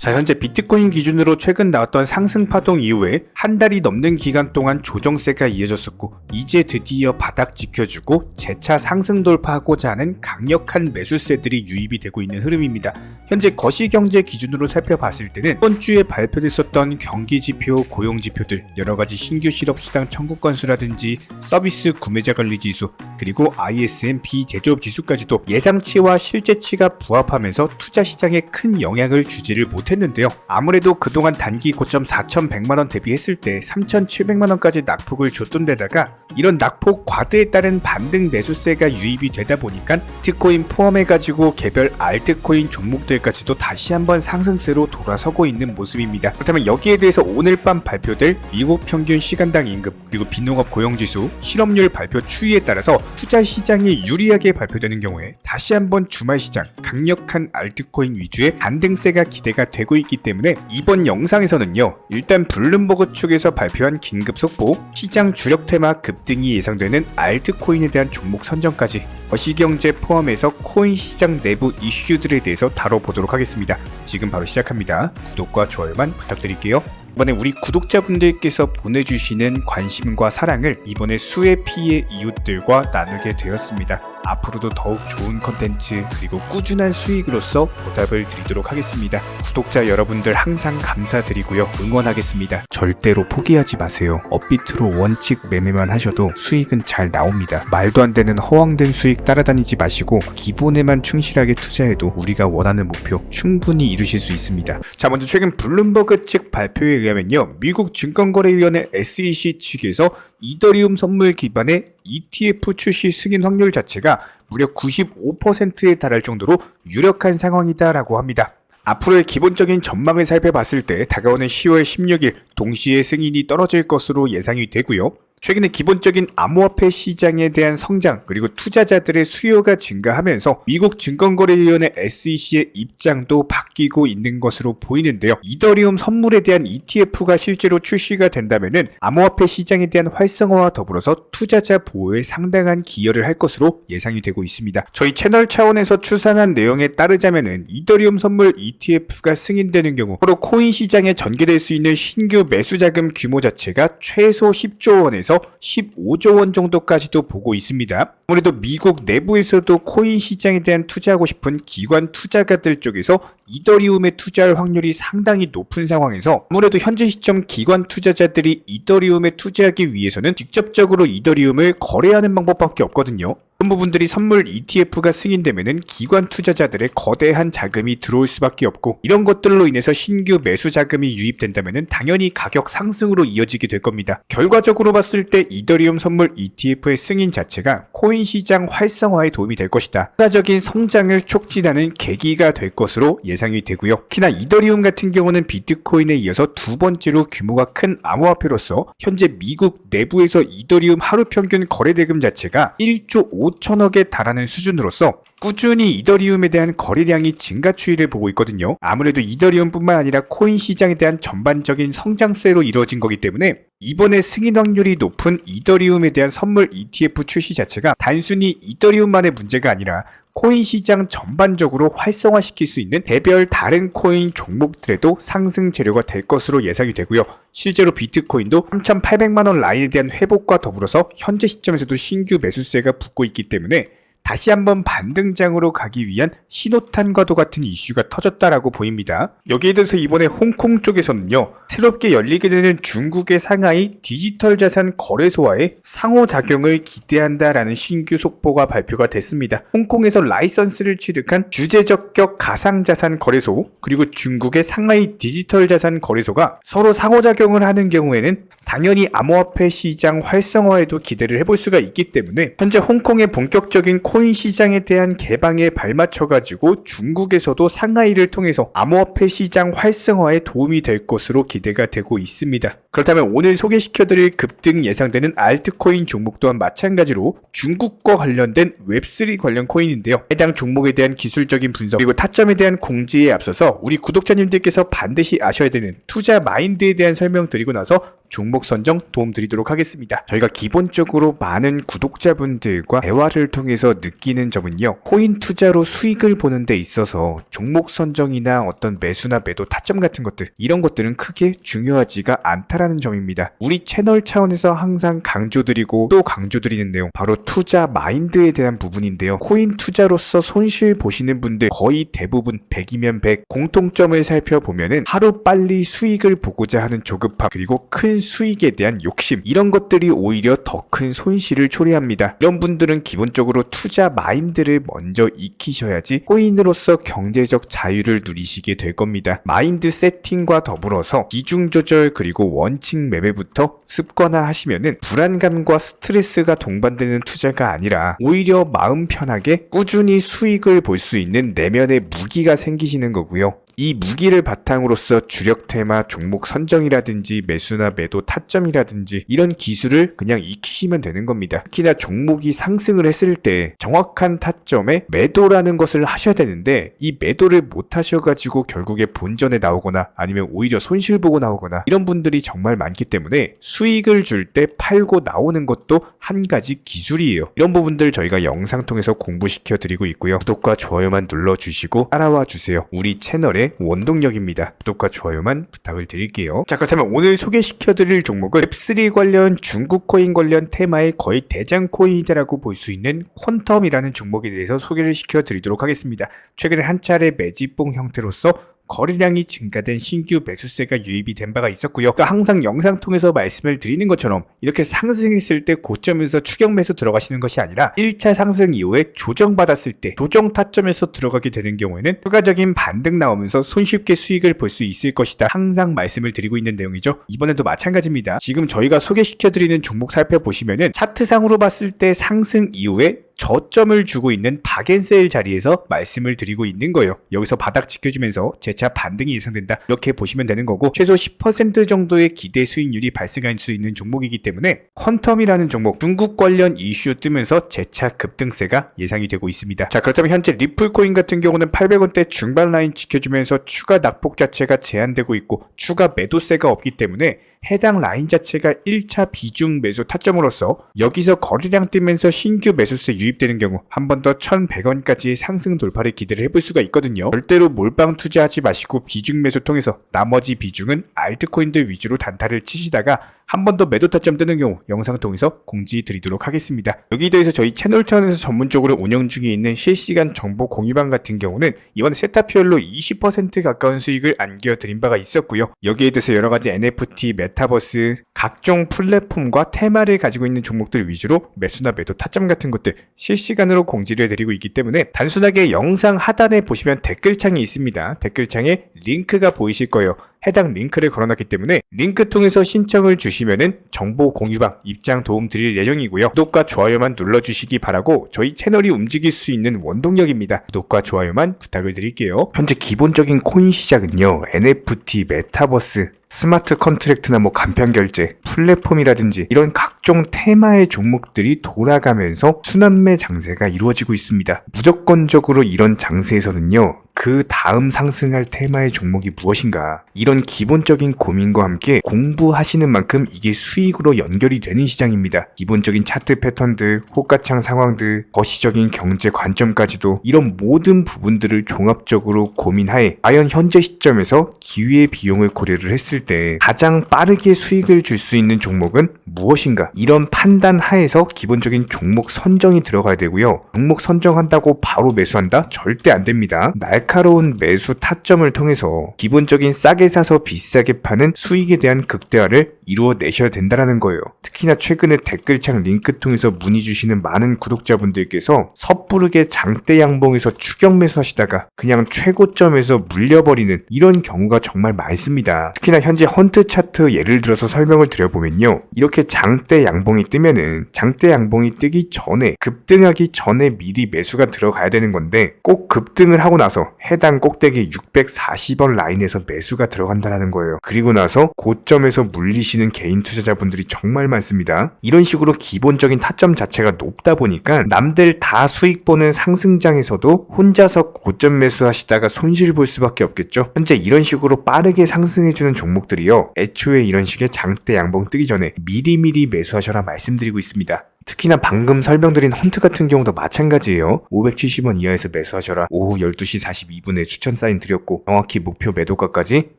자, 현재 비트코인 기준으로 최근 나왔던 상승 파동 이후에 한 달이 넘는 기간 동안 조정세가 이어졌었고, 이제 드디어 바닥 지켜주고 재차 상승 돌파하고자 하는 강력한 매수세들이 유입이 되고 있는 흐름입니다. 현재 거시경제 기준으로 살펴봤을 때는 이번 주에 발표됐었던 경기지표, 고용지표들, 여러가지 신규 실업수당 청구 건수라든지 서비스 구매자 관리 지수, 그리고 ISM 비제조업 지수까지도 예상치와 실제치가 부합하면서 투자 시장에 큰 영향을 주지를 못했는데요. 아무래도 그동안 단기 고점 4,100만원 대비했을 때 3,700만원까지 낙폭을 줬던 데다가 이런 낙폭 과대에 따른 반등 매수세가 유입이 되다 보니까 비트코인 포함해가지고 개별 알트코인 종목들까지도 다시 한번 상승세로 돌아서고 있는 모습입니다. 그렇다면 여기에 대해서 오늘 밤 발표될 미국 평균 시간당 임금, 그리고 빈농업 고용지수, 실업률 발표 추이에 따라서 투자 시장이 유리하게 발표되는 경우에 다시 한번 주말 시장 강력한 알트코인 위주의 반등세가 기대가 되고 있기 때문에 이번 영상에서는요, 일단 블룸버그 측에서 발표한 긴급 속보, 시장 주력 테마 급등이 예상되는 알트코인에 대한 종목 선정까지 거시경제 포함해서 코인 시장 내부 이슈들에 대해서 다뤄보도록 하겠습니다. 지금 바로 시작합니다. 구독과 좋아요만 부탁드릴게요. 이번에 우리 구독자분들께서 보내주시는 관심과 사랑을 이번에 수혜 피해 이웃들과 나누게 되었습니다. 앞으로도 더욱 좋은 컨텐츠 그리고 꾸준한 수익으로서 보답을 드리도록 하겠습니다. 구독자 여러분들 항상 감사드리고요. 응원하겠습니다. 절대로 포기하지 마세요. 업비트로 원칙 매매만 하셔도 수익은 잘 나옵니다. 말도 안 되는 허황된 수익 따라다니지 마시고 기본에만 충실하게 투자해도 우리가 원하는 목표 충분히 이루실 수 있습니다. 자, 먼저 최근 블룸버그 측 발표에 의하면요, 미국 증권거래위원회 SEC 측에서 이더리움 선물 기반의 ETF 출시 승인 확률 자체가 무려 95%에 달할 정도로 유력한 상황이다라고 합니다. 앞으로의 기본적인 전망을 살펴봤을 때 다가오는 10월 16일 동시에 승인이 떨어질 것으로 예상이 되고요. 최근에 기본적인 암호화폐 시장에 대한 성장 그리고 투자자들의 수요가 증가하면서 미국 증권거래위원회 SEC의 입장도 바뀌고 있는 것으로 보이는데요. 이더리움 선물에 대한 ETF가 실제로 출시가 된다면은 암호화폐 시장에 대한 활성화와 더불어서 투자자 보호에 상당한 기여를 할 것으로 예상이 되고 있습니다. 저희 채널 차원에서 추산한 내용에 따르자면은 이더리움 선물 ETF가 승인되는 경우 서로 코인 시장에 전개될 수 있는 신규 매수 자금 규모 자체가 최소 10조 원에서 15조 원 정도까지도 보고 있습니다. 아무래도 미국 내부에서도 코인 시장에 대한 투자하고 싶은 기관 투자가들 쪽에서 이더리움에 투자할 확률이 상당히 높은 상황에서 아무래도 현재 시점 기관 투자자들이 이더리움에 투자하기 위해서는 직접적으로 이더리움을 거래하는 방법밖에 없거든요. 그런 부분들이 선물 ETF가 승인되면은 기관 투자자들의 거대한 자금이 들어올 수밖에 없고, 이런 것들로 인해서 신규 매수 자금이 유입된다면은 당연히 가격 상승으로 이어지게 될 겁니다. 결과적으로 봤을 때 이더리움 선물 ETF의 승인 자체가 코인 시장 활성화에 도움이 될 것이다. 추가적인 성장을 촉진하는 계기가 될 것으로 예상이 되고요. 특히나 이더리움 같은 경우는 비트코인에 이어서 두 번째로 규모가 큰 암호화폐로서 현재 미국 내부에서 이더리움 하루 평균 거래 대금 자체가 1조 5천억에 달하는 수준으로서 꾸준히 이더리움에 대한 거래량이 증가 추이를 보고 있거든요. 아무래도 이더리움뿐만 아니라 코인 시장에 대한 전반적인 성장세로 이루어진 거기 때문에 이번에 승인 확률이 높은 이더리움에 대한 선물 ETF 출시 자체가 단순히 이더리움만의 문제가 아니라 코인 시장 전반적으로 활성화시킬 수 있는 개별 다른 코인 종목들에도 상승 재료가 될 것으로 예상이 되고요. 실제로 비트코인도 3,800만원 라인에 대한 회복과 더불어서 현재 시점에서도 신규 매수세가 붙고 있기 때문에 다시 한번 반등장으로 가기 위한 신호탄과도 같은 이슈가 터졌다라고 보입니다. 여기에 대해서 이번에 홍콩 쪽에서는요, 새롭게 열리게 되는 중국의 상하이 디지털 자산 거래소와의 상호작용을 기대한다라는 신규 속보가 발표가 됐습니다. 홍콩에서 라이선스를 취득한 주제적격 가상자산 거래소 그리고 중국의 상하이 디지털 자산 거래소가 서로 상호작용을 하는 경우에는 당연히 암호화폐 시장 활성화에도 기대를 해볼 수가 있기 때문에 현재 홍콩의 본격적인 코인 시장에 대한 개방에 발맞춰가지고 중국에서도 상하이를 통해서 암호화폐 시장 활성화에 도움이 될 것으로 기대가 되고 있습니다. 그렇다면 오늘 소개시켜드릴 급등 예상되는 알트코인 종목 또한 마찬가지로 중국과 관련된 웹3 관련 코인인데요. 해당 종목에 대한 기술적인 분석 그리고 타점에 대한 공지에 앞서서 우리 구독자님들께서 반드시 아셔야 되는 투자 마인드에 대한 설명드리고 나서 종목 선정 도움드리도록 하겠습니다. 저희가 기본적으로 많은 구독자분들과 대화를 통해서 느끼는 점은요. 코인 투자로 수익을 보는 데 있어서 종목 선정이나 어떤 매수나 매도 타점 같은 것들 이런 것들은 크게 중요하지가 않다라는 점입니다. 우리 채널 차원에서 항상 강조드리고 또 강조드리는 내용 바로 투자 마인드에 대한 부분인데요. 코인 투자로서 손실 보시는 분들 거의 대부분 100이면 100 공통점을 살펴보면은 하루 빨리 수익을 보고자 하는 조급함 그리고 큰 수익에 대한 욕심 이런 것들이 오히려 더 큰 손실을 초래합니다. 이런 분들은 기본적으로 투자 마인드를 먼저 익히셔야지 코인으로서 경제적 자유를 누리시게 될 겁니다. 마인드 세팅과 더불어서 비중 조절 그리고 원칙 매매부터 습관화 하시면은 불안감과 스트레스가 동반되는 투자가 아니라 오히려 마음 편하게 꾸준히 수익을 볼 수 있는 내면의 무기가 생기시는 거고요. 이 무기를 바탕으로서 주력 테마 종목 선정이라든지 매수나 매도 타점이라든지 이런 기술을 그냥 익히시면 되는 겁니다. 특히나 종목이 상승을 했을 때 정확한 타점에 매도라는 것을 하셔야 되는데 이 매도를 못 하셔가지고 결국에 본전에 나오거나 아니면 오히려 손실 보고 나오거나 이런 분들이 정말 많기 때문에 수익을 줄 때 팔고 나오는 것도 한 가지 기술이에요. 이런 부분들 저희가 영상 통해서 공부시켜 드리고 있고요. 구독과 좋아요만 눌러주시고 따라와 주세요. 우리 채널의 원동력입니다. 구독과 좋아요만 부탁을 드릴게요. 자, 그렇다면 오늘 소개시켜드릴 종목은 웹3 관련 중국 코인 관련 테마의 거의 대장 코인이라고 볼 수 있는 퀀텀이라는 종목에 대해서 소개를 시켜드리도록 하겠습니다. 최근에 한 차례 매집봉 형태로서 거래량이 증가된 신규 매수세가 유입이 된 바가 있었고요. 그러니까 항상 영상 통해서 말씀을 드리는 것처럼 이렇게 상승했을 때 고점에서 추격 매수 들어가시는 것이 아니라 1차 상승 이후에 조정받았을 때 조정 타점에서 들어가게 되는 경우에는 추가적인 반등 나오면서 손쉽게 수익을 볼 수 있을 것이다. 항상 말씀을 드리고 있는 내용이죠. 이번에도 마찬가지입니다. 지금 저희가 소개시켜드리는 종목 살펴보시면은 차트상으로 봤을 때 상승 이후에 저점을 주고 있는 박앤셀 자리에서 말씀을 드리고 있는 거예요. 여기서 바닥 지켜주면서 재차 반등이 예상된다. 이렇게 보시면 되는 거고 최소 10% 정도의 기대 수익률이 발생할 수 있는 종목이기 때문에 퀀텀이라는 종목 중국 관련 이슈 뜨면서 재차 급등세가 예상이 되고 있습니다. 자, 그렇다면 현재 리플코인 같은 경우는 800원대 중반 라인 지켜주면서 추가 낙폭 자체가 제한되고 있고 추가 매도세가 없기 때문에 해당 라인 자체가 1차 비중 매수 타점으로서 여기서 거래량 뜨면서 신규 매수세 유입되는 경우 한 번 더 1100원까지의 상승 돌파를 기대를 해볼 수가 있거든요. 절대로 몰빵 투자하지 마시고 비중 매수 통해서 나머지 비중은 알트코인들 위주로 단타를 치시다가 한 번 더 매도 타점 뜨는 경우 영상 통해서 공지 드리도록 하겠습니다. 여기에 대해서 저희 채널 차원에서 전문적으로 운영 중에 있는 실시간 정보 공유방 같은 경우는 이번 세타피얼로 20% 가까운 수익을 안겨드린 바가 있었고요. 여기에 대해서 여러가지 NFT, 메타버스, 각종 플랫폼과 테마를 가지고 있는 종목들 위주로 매수나 매도 타점 같은 것들 실시간으로 공지를 해드리고 있기 때문에 단순하게 영상 하단에 보시면 댓글창이 있습니다. 댓글창에 링크가 보이실 거예요. 해당 링크를 걸어놨기 때문에 링크 통해서 신청을 주시면은 정보 공유방 입장 도움 드릴 예정이고요. 구독과 좋아요만 눌러주시기 바라고 저희 채널이 움직일 수 있는 원동력입니다. 구독과 좋아요만 부탁을 드릴게요. 현재 기본적인 코인 시장은요. NFT, 메타버스, 스마트 컨트랙트나 간편 결제, 플랫폼이라든지 이런 각종 테마의 종목들이 돌아가면서 순환매 장세가 이루어지고 있습니다. 무조건적으로 이런 장세에서는요. 그 다음 상승할 테마의 종목이 무엇인가 이런 기본적인 고민과 함께 공부하시는 만큼 이게 수익으로 연결이 되는 시장입니다. 기본적인 차트 패턴들, 호가창 상황들, 거시적인 경제 관점까지도 이런 모든 부분들을 종합적으로 고민하에 과연 현재 시점에서 기회의 비용을 고려를 했을 때 가장 빠르게 수익을 줄 수 있는 종목은 무엇인가 이런 판단 하에서 기본적인 종목 선정이 들어가야 되고요. 종목 선정한다고 바로 매수한다? 절대 안 됩니다. 날카로운 매수 타점을 통해서 기본적인 싸게 사서 비싸게 파는 수익에 대한 극대화를 이루어내셔야 된다는 거예요. 특히나 최근에 댓글창 링크 통해서 문의 주시는 많은 구독자분들께서 섣부르게 장대 양봉에서 추격 매수하시다가 그냥 최고점에서 물려버리는 이런 경우가 정말 많습니다. 특히나 현재 헌트 차트 예를 들어서 설명을 드려보면요. 이렇게 장대 양봉이 뜨면은 장대 양봉이 뜨기 전에 급등하기 전에 미리 매수가 들어가야 되는 건데 꼭 급등을 하고 나서 해당 꼭대기 640원 라인에서 매수가 들어간다는 거예요. 그리고 나서 고점에서 물리시는 개인 투자자분들이 정말 많습니다. 이런 식으로 기본적인 타점 자체가 높다 보니까 남들 다 수익 보는 상승장에서도 혼자서 고점 매수하시다가 손실 볼 수밖에 없겠죠. 현재 이런 식으로 빠르게 상승해주는 종목들이요, 애초에 이런 식의 장대 양봉 뜨기 전에 미리미리 매수하셔라 말씀드리고 있습니다. 특히나 방금 설명드린 헌트 같은 경우도 마찬가지예요. 570원 이하에서 매수하셔라. 오후 12시 42분에 추천 사인 드렸고 정확히 목표 매도가까지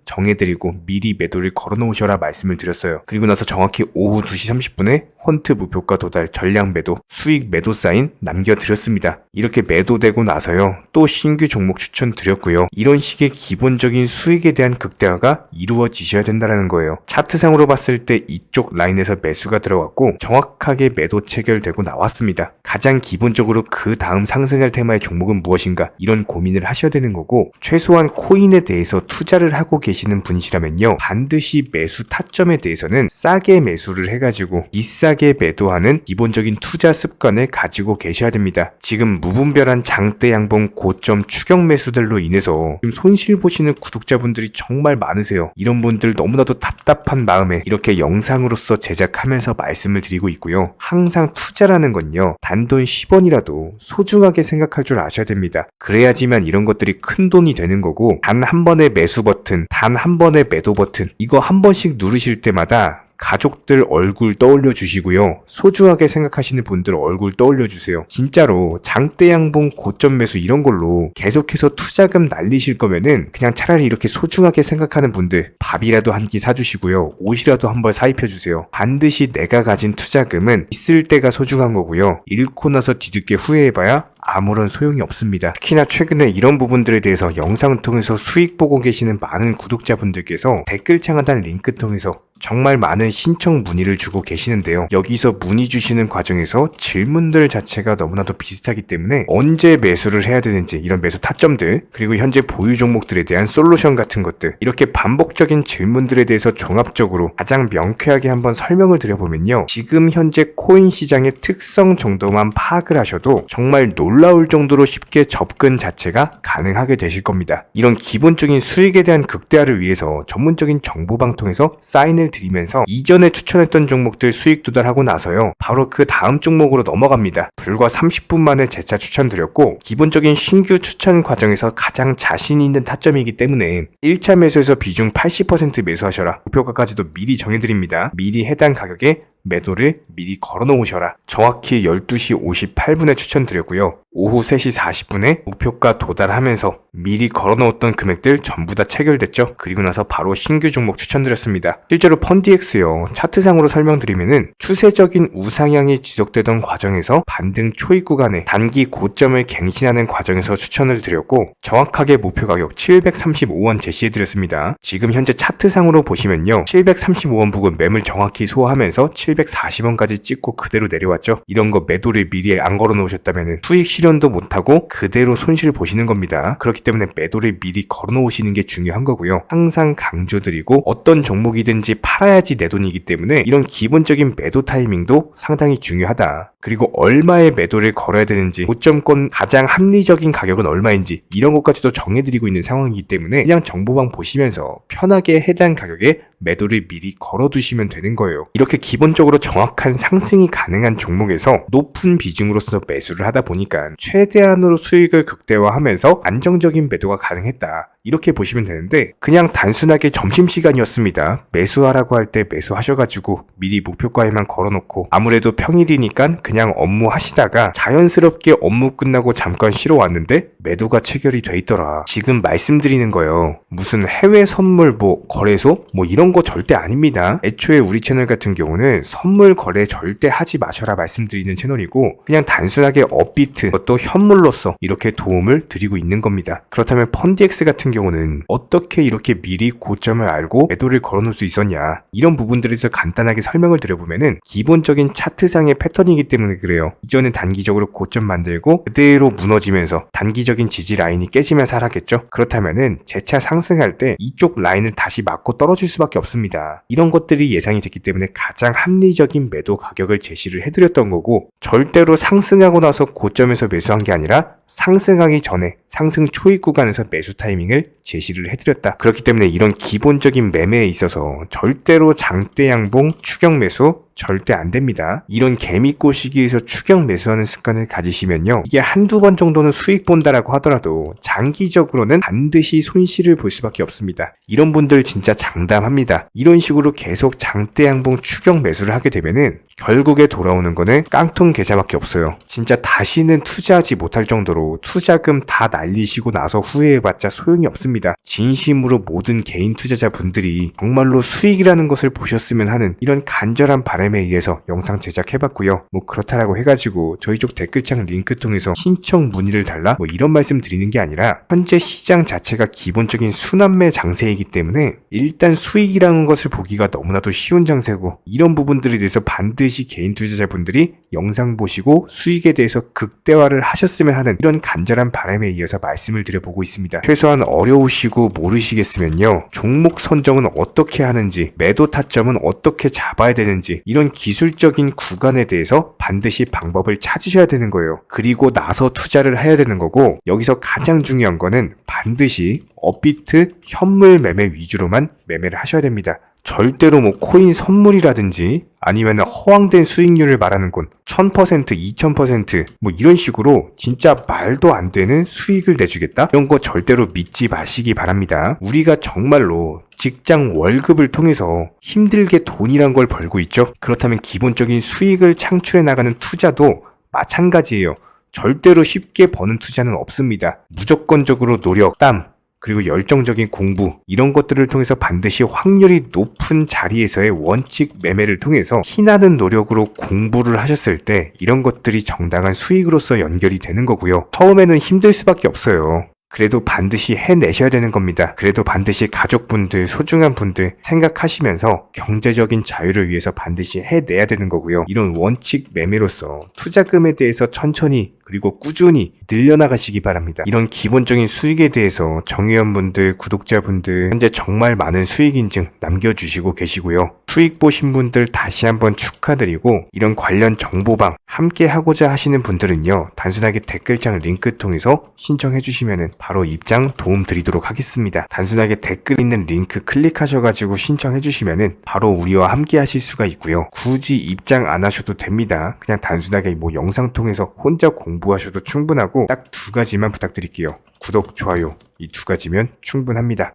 정해드리고 미리 매도를 걸어놓으셔라 말씀을 드렸어요. 그리고 나서 정확히 오후 2시 30분에 헌트 목표가 도달 전량 매도 수익 매도 사인 남겨드렸습니다. 이렇게 매도되고 나서요, 또 신규 종목 추천 드렸고요. 이런 식의 기본적인 수익에 대한 극대화가 이루어지셔야 된다는 거예요. 차트상으로 봤을 때 이쪽 라인에서 매수가 들어갔고 정확하게 매도 체결되고 나왔습니다. 가장 기본적으로 그 다음 상승할 테마의 종목은 무엇인가, 이런 고민을 하셔야 되는 거고, 최소한 코인에 대해서 투자를 하고 계시는 분이시라면요, 반드시 매수 타점에 대해서는 싸게 매수를 해가지고 비싸게 매도하는 기본적인 투자 습관을 가지고 계셔야 됩니다. 지금 무분별한 장대 양봉 고점 추격 매수들로 인해서 지금 손실 보시는 구독자분들이 정말 많으세요. 이런 분들 너무나도 답답한 마음에 이렇게 영상으로서 제작하면서 말씀을 드리고 있고요. 항상 투자라는 건요, 단돈 10원이라도 소중하게 생각할 줄 아셔야 됩니다. 그래야지만 이런 것들이 큰 돈이 되는 거고, 단 한 번의 매수 버튼, 단 한 번의 매도 버튼, 이거 한 번씩 누르실 때마다 가족들 얼굴 떠올려 주시고요, 소중하게 생각하시는 분들 얼굴 떠올려 주세요. 진짜로 장대 양봉 고점 매수 이런 걸로 계속해서 투자금 날리실 거면은 그냥 차라리 이렇게 소중하게 생각하는 분들 밥이라도 한 끼 사주시고요, 옷이라도 한 벌 사입혀 주세요. 반드시 내가 가진 투자금은 있을 때가 소중한 거고요, 잃고 나서 뒤늦게 후회해봐야 아무런 소용이 없습니다. 특히나 최근에 이런 부분들에 대해서 영상을 통해서 수익 보고 계시는 많은 구독자분들께서 댓글창 하단 링크 통해서 정말 많은 신청 문의를 주고 계시는데요. 여기서 문의 주시는 과정에서 질문들 자체가 너무나도 비슷하기 때문에 언제 매수를 해야 되는지, 이런 매수 타점들, 그리고 현재 보유 종목들에 대한 솔루션 같은 것들, 이렇게 반복적인 질문들에 대해서 종합적으로 가장 명쾌하게 한번 설명을 드려보면요, 지금 현재 코인 시장의 특성 정도만 파악을 하셔도 정말 놀라울 정도로 쉽게 접근 자체가 가능하게 되실 겁니다. 이런 기본적인 수익에 대한 극대화를 위해서 전문적인 정보방통에서 사인을 드리면서 이전에 추천했던 종목들 수익 도달하고 나서요, 바로 그 다음 종목으로 넘어갑니다. 불과 30분 만에 재차 추천드렸고, 기본적인 신규 추천 과정에서 가장 자신 있는 타점이기 때문에 1차 매수에서 비중 80% 매수하셔라, 목표가까지도 미리 정해드립니다. 미리 해당 가격에 매도를 미리 걸어놓으셔라. 정확히 12시 58분에 추천드렸고요. 오후 3시 40분에 목표가 도달하면서 미리 걸어놓았던 금액들 전부 다 체결됐죠. 그리고 나서 바로 신규 종목 추천드렸습니다. 실제로 펀디엑스요, 차트상으로 설명드리면은 추세적인 우상향이 지속되던 과정에서 반등 초입 구간에 단기 고점을 갱신하는 과정에서 추천을 드렸고, 정확하게 목표 가격 735원 제시해드렸습니다. 지금 현재 차트상으로 보시면요, 735원 부근 매물 정확히 소화하면서 740원까지 찍고 그대로 내려왔죠. 이런 거 매도를 미리 안 걸어 놓으셨다면 수익 실현도 못하고 그대로 손실을 보시는 겁니다. 그렇기 때문에 매도를 미리 걸어 놓으시는 게 중요한 거고요. 항상 강조드리고, 어떤 종목이든지 팔아야지 내 돈이기 때문에 이런 기본적인 매도 타이밍도 상당히 중요하다. 그리고 얼마의 매도를 걸어야 되는지, 고점권 가장 합리적인 가격은 얼마인지, 이런 것까지도 정해드리고 있는 상황이기 때문에 그냥 정보방 보시면서 편하게 해당 가격에 매도를 미리 걸어두시면 되는 거예요. 이렇게 기본적으로 정확한 상승이 가능한 종목에서 높은 비중으로서 매수를 하다 보니까 최대한으로 수익을 극대화하면서 안정적인 매도가 가능했다, 이렇게 보시면 되는데, 그냥 단순하게 점심시간이었습니다, 매수하라고 할 때 매수하셔가지고 미리 목표가에만 걸어놓고 아무래도 평일이니까 그냥 업무 하시다가 자연스럽게 업무 끝나고 잠깐 쉬러 왔는데 매도가 체결이 돼 있더라. 지금 말씀드리는 거예요, 무슨 해외 선물 거래소 이런 거 절대 아닙니다. 애초에 우리 채널 같은 경우는 선물 거래 절대 하지 마셔라 말씀드리는 채널이고, 그냥 단순하게 업비트, 또 현물로서 이렇게 도움을 드리고 있는 겁니다. 그렇다면 펀디엑스 같은 같은 경우는 어떻게 이렇게 미리 고점을 알고 매도를 걸어놓을 수 있었냐, 이런 부분들에 대해서 간단하게 설명을 드려보면은 기본적인 차트상의 패턴이기 때문에 그래요. 이전엔 단기적으로 고점 만들고 그대로 무너지면서 단기적인 지지 라인이 깨지면서 하락했죠. 그렇다면은 재차 상승할 때 이쪽 라인을 다시 맞고 떨어질 수밖에 없습니다. 이런 것들이 예상이 됐기 때문에 가장 합리적인 매도 가격을 제시를 해드렸던 거고, 절대로 상승하고 나서 고점에서 매수한 게 아니라 상승하기 전에 상승 초입 구간에서 매수 타이밍을 제시를 해드렸다. 그렇기 때문에 이런 기본적인 매매에 있어서 절대로 장대 양봉 추격 매수 절대 안 됩니다. 이런 개미꼬 시기에서 추격 매수하는 습관을 가지시면요, 이게 한두 번 정도는 수익 본다라고 하더라도 장기적으로는 반드시 손실을 볼 수밖에 없습니다. 이런 분들 진짜 장담합니다. 이런 식으로 계속 장대 양봉 추격 매수를 하게 되면은 결국에 돌아오는 거는 깡통 계좌밖에 없어요. 진짜 다시는 투자하지 못할 정도로 투자금 다 날리시고 나서 후회해봤자 소용이 없습니다. 진심으로 모든 개인 투자자분들이 정말로 수익이라는 것을 보셨으면 하는 이런 간절한 바람에 의해서 영상 제작해봤고요. 뭐 그렇다라고 해가지고 저희 쪽 댓글창 링크 통해서 신청 문의를 달라 뭐 이런 말씀 드리는 게 아니라, 현재 시장 자체가 기본적인 순환매 장세이기 때문에 일단 수익이라는 것을 보기가 너무나도 쉬운 장세고, 이런 부분들에 대해서 반드시 개인 투자자분들이 영상 보시고 수익에 대해서 극대화를 하셨으면 하는 이런 간절한 바람에 이어서 말씀을 드려보고 있습니다. 최소한 어려우시고 모르시겠으면요, 종목 선정은 어떻게 하는지, 매도 타점은 어떻게 잡아야 되는지, 이런 기술적인 구간에 대해서 반드시 방법을 찾으셔야 되는 거예요. 그리고 나서 투자를 해야 되는 거고, 여기서 가장 중요한 거는 반드시 업비트 현물 매매 위주로만 매매를 하셔야 됩니다. 절대로 뭐 코인 선물이라든지 아니면 허황된 수익률을 말하는 건 1000%, 2000% 뭐 이런 식으로 진짜 말도 안 되는 수익을 내주겠다? 이런 거 절대로 믿지 마시기 바랍니다. 우리가 정말로 직장 월급을 통해서 힘들게 돈이란 걸 벌고 있죠. 그렇다면 기본적인 수익을 창출해 나가는 투자도 마찬가지예요. 절대로 쉽게 버는 투자는 없습니다. 무조건적으로 노력, 땀, 그리고 열정적인 공부, 이런 것들을 통해서 반드시 확률이 높은 자리에서의 원칙 매매를 통해서 희나는 노력으로 공부를 하셨을 때 이런 것들이 정당한 수익으로서 연결이 되는 거고요. 처음에는 힘들 수밖에 없어요. 그래도 반드시 해내셔야 되는 겁니다. 그래도 반드시 가족분들, 소중한 분들 생각하시면서 경제적인 자유를 위해서 반드시 해내야 되는 거고요. 이런 원칙 매매로서 투자금에 대해서 천천히 그리고 꾸준히 늘려나가시기 바랍니다. 이런 기본적인 수익에 대해서 정회원분들, 구독자분들 현재 정말 많은 수익 인증 남겨주시고 계시고요. 수익 보신 분들 다시 한번 축하드리고, 이런 관련 정보방 함께 하고자 하시는 분들은요, 단순하게 댓글창 링크 통해서 신청해 주시면 바로 입장 도움 드리도록 하겠습니다. 단순하게 댓글 있는 링크 클릭하셔가지고 신청해 주시면 바로 우리와 함께 하실 수가 있고요. 굳이 입장 안 하셔도 됩니다. 그냥 단순하게 뭐 영상 통해서 혼자 공부하셔도 충분하고 딱 두 가지만 부탁드릴게요. 구독, 좋아요, 이 두 가지면 충분합니다.